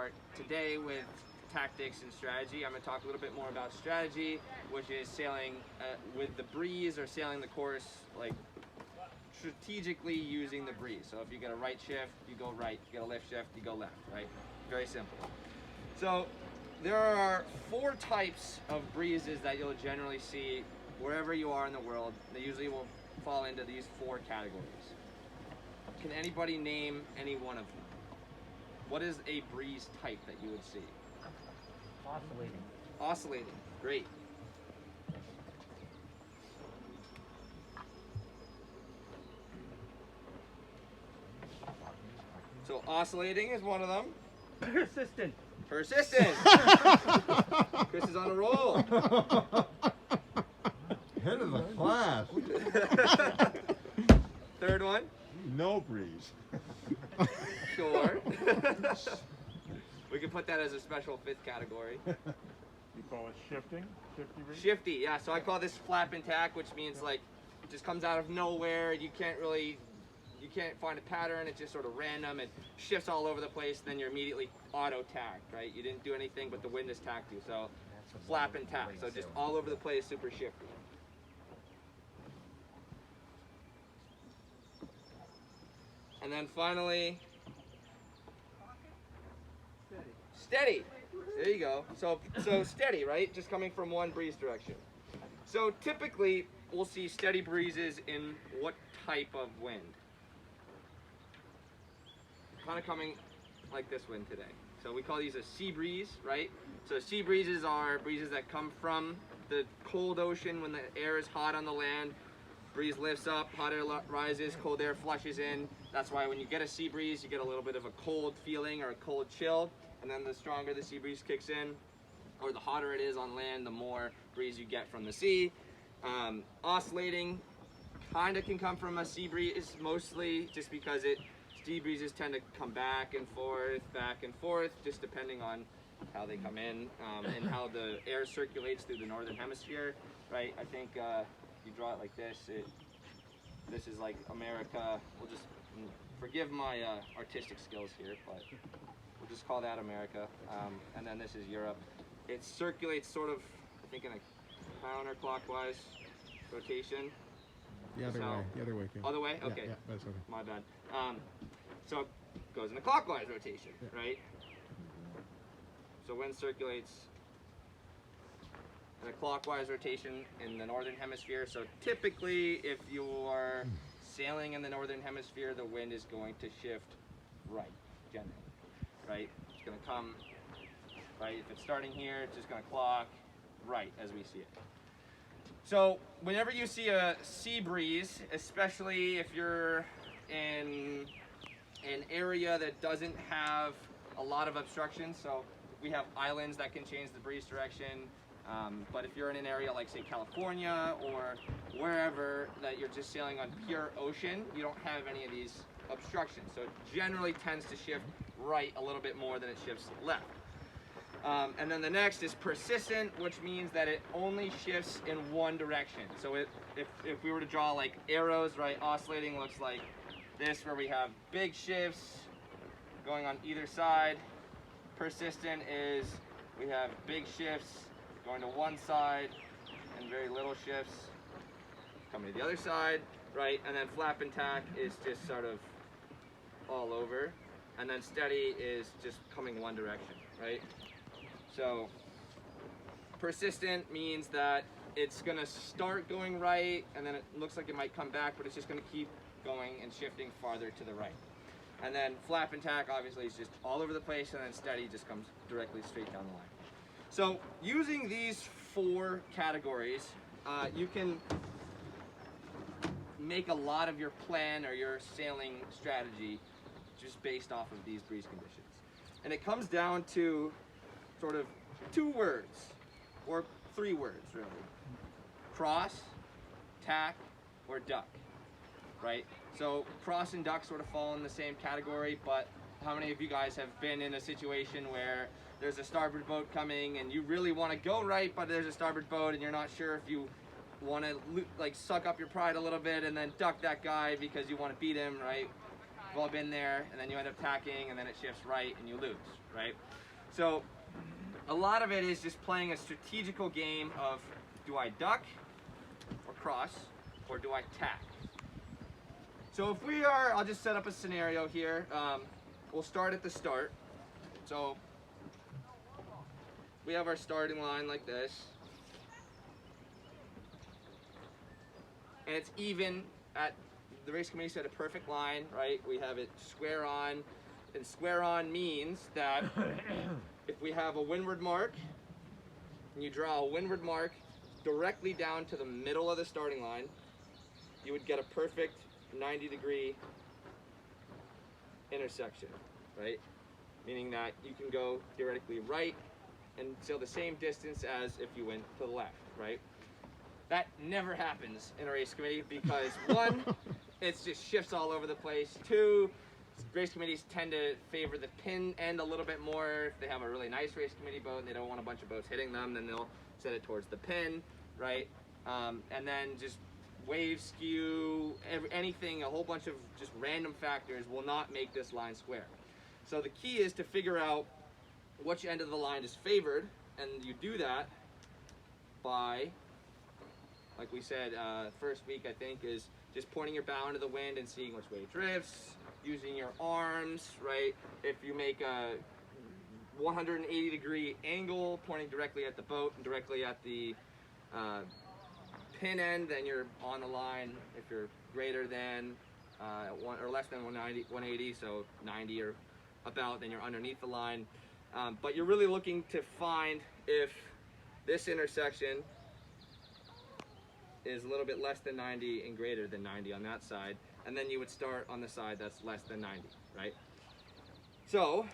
start today with tactics and strategy. I'm going to talk a little bit more about strategy, which is sailing with the breeze or sailing the course like strategically using the breeze. So if you get a right shift, you go right. You get a left shift, you go left, right? Very simple. So there are 4 types of breezes that you'll generally see wherever you are in the world. They usually will fall into these 4 categories. Can anybody name any one of them? What is a breeze type that you would see? Oscillating. Oscillating, great. So oscillating is one of them. Persistent. Persistent. Chris is on a roll. Head of the class. Third one. No breeze. Sure. We can put that as a special 5th category. You call it shifting? Shifty breeze? Shifty, yeah. So I call this flap and tack, which means like it just comes out of nowhere. You can't find a pattern. It's just sort of random. It shifts all over the place. Then you're immediately auto tacked, right? You didn't do anything, but the wind has tacked you. So flap and tack. So just all over the place, super shifty. And then finally, steady. There you go. So steady, right? Just coming from one breeze direction. So typically, we'll see steady breezes in what type of wind? Kind of coming like this wind today. So we call these a sea breeze, right? So sea breezes are breezes that come from the cold ocean when the air is hot on the land. Breeze lifts up, hot air rises, cold air flushes in. That's why when you get a sea breeze, you get a little bit of a cold feeling or a cold chill. And then the stronger the sea breeze kicks in, or the hotter it is on land, the more breeze you get from the sea. Oscillating kind of can come from a sea breeze, mostly just because sea breezes tend to come back and forth, just depending on how they come in and how the air circulates through the northern hemisphere, right? I think you draw it like this. This is like America. We'll just forgive my artistic skills here, but we'll just call that America. And then this is Europe. It circulates sort of, I think, in a counterclockwise rotation. The other way. The other way. King. Other way? Okay. Yeah, that's okay. My bad. So it goes in a clockwise rotation, right? So wind circulates in a clockwise rotation in the northern hemisphere. So typically, if you are sailing in the northern hemisphere, the wind is going to shift right, generally, right? It's going to come right. If it's starting here, it's just going to clock right as we see it. So whenever you see a sea breeze, especially if you're in an area that doesn't have a lot of obstruction, so we have islands that can change the breeze direction, but if you're in an area like, say, California or wherever that you're just sailing on pure ocean, you don't have any of these obstructions. So it generally tends to shift right a little bit more than it shifts left. And then the next is persistent, which means that it only shifts in one direction. So if we were to draw like arrows, right, oscillating looks like this, where we have big shifts going on either side. Persistent is we have big shifts going to one side and very little shifts coming to the other side, right? And then flap and tack is just sort of all over. And then steady is just coming one direction, right? So persistent means that it's going to start going right, and then it looks like it might come back, but it's just going to keep going and shifting farther to the right. And then flap and tack obviously is just all over the place, and then steady just comes directly straight down the line. So using these 4 categories, you can make a lot of your plan or your sailing strategy just based off of these breeze conditions. And it comes down to sort of 2 words, or 3 words really. Cross, tack, or duck, right? So cross and duck sort of fall in the same category, but how many of you guys have been in a situation where there's a starboard boat coming and you really want to go right, but there's a starboard boat and you're not sure if you want to like suck up your pride a little bit and then duck that guy because you want to beat him, right? glub in there, and then you end up tacking, and then it shifts right, and you lose, right? So a lot of it is just playing a strategical game of, do I duck or cross, or do I tack? So if we are, I'll just set up a scenario here. We'll start at the start. So we have our starting line like this. And it's even at, the race committee said a perfect line, right? We have it square on, and square on means that if we have a windward mark, and you draw a windward mark directly down to the middle of the starting line, you would get a perfect 90-degree intersection, right? Meaning that you can go theoretically right and sail the same distance as if you went to the left, right? That never happens in a race committee because one, it just shifts all over the place. Two, race committees tend to favor the pin end a little bit more. If they have a really nice race committee boat and they don't want a bunch of boats hitting them, then they'll set it towards the pin, right? And then just wave skew, anything, a whole bunch of just random factors will not make this line square. So the key is to figure out which end of the line is favored, and you do that by, like we said, first week I think is just pointing your bow into the wind and seeing which way it drifts, using your arms, right? If you make a 180-degree angle pointing directly at the boat and directly at the pin end, then you're on the line. If you're greater than or less than 180, so 90 or about, then you're underneath the line. But you're really looking to find if this intersection is a little bit less than 90 and greater than 90 on that side, and then you would start on the side that's less than 90, right? So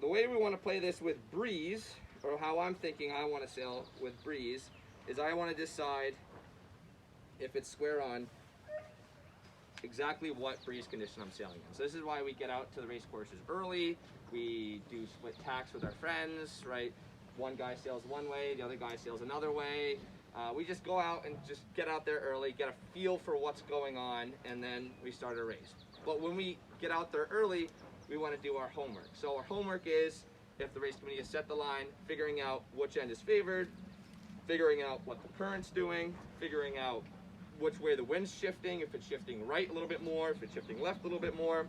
the way we want to play this with breeze, or how I'm thinking I want to sail with breeze, is I want to decide if it's square on exactly what breeze condition I'm sailing in. So this is why we get out to the race courses early. We do split tacks with our friends, right? One guy sails one way, the other guy sails another way. We just go out and just get out there early, get a feel for what's going on, and then we start a race. But when we get out there early, we want to do our homework. So our homework is, if the race committee has set the line, figuring out which end is favored, figuring out what the current's doing, figuring out which way the wind's shifting, if it's shifting right a little bit more, if it's shifting left a little bit more,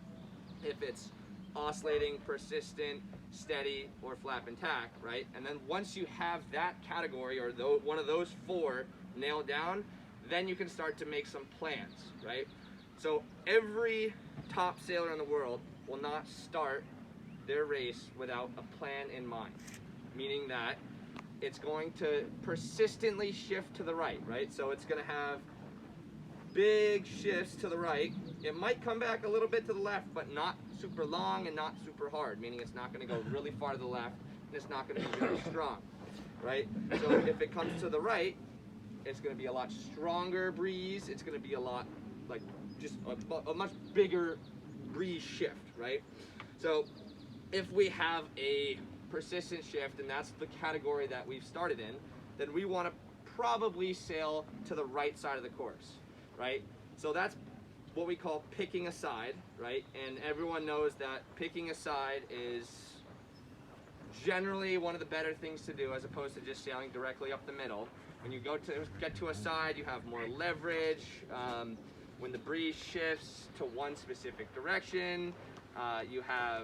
if it's oscillating, persistent, steady, or flap and tack, right? And then once you have that category, or one of those four nailed down, then you can start to make some plans, right? So every top sailor in the world will not start their race without a plan in mind, meaning that it's going to persistently shift to the right, right? So it's going to have big shifts to the right. It might come back a little bit to the left, but not super long and not super hard, meaning it's not going to go really far to the left, and it's not going to be very strong, right? So if it comes to the right, it's going to be a lot stronger breeze. It's going to be a lot, like, just a much bigger breeze shift, right? So if we have a persistent shift, and that's the category that we've started in, then we want to probably sail to the right side of the course, right? So that's what we call picking a side, right? And everyone knows that picking a side is generally one of the better things to do as opposed to just sailing directly up the middle. When you get to a side, you have more leverage. When the breeze shifts to one specific direction, you have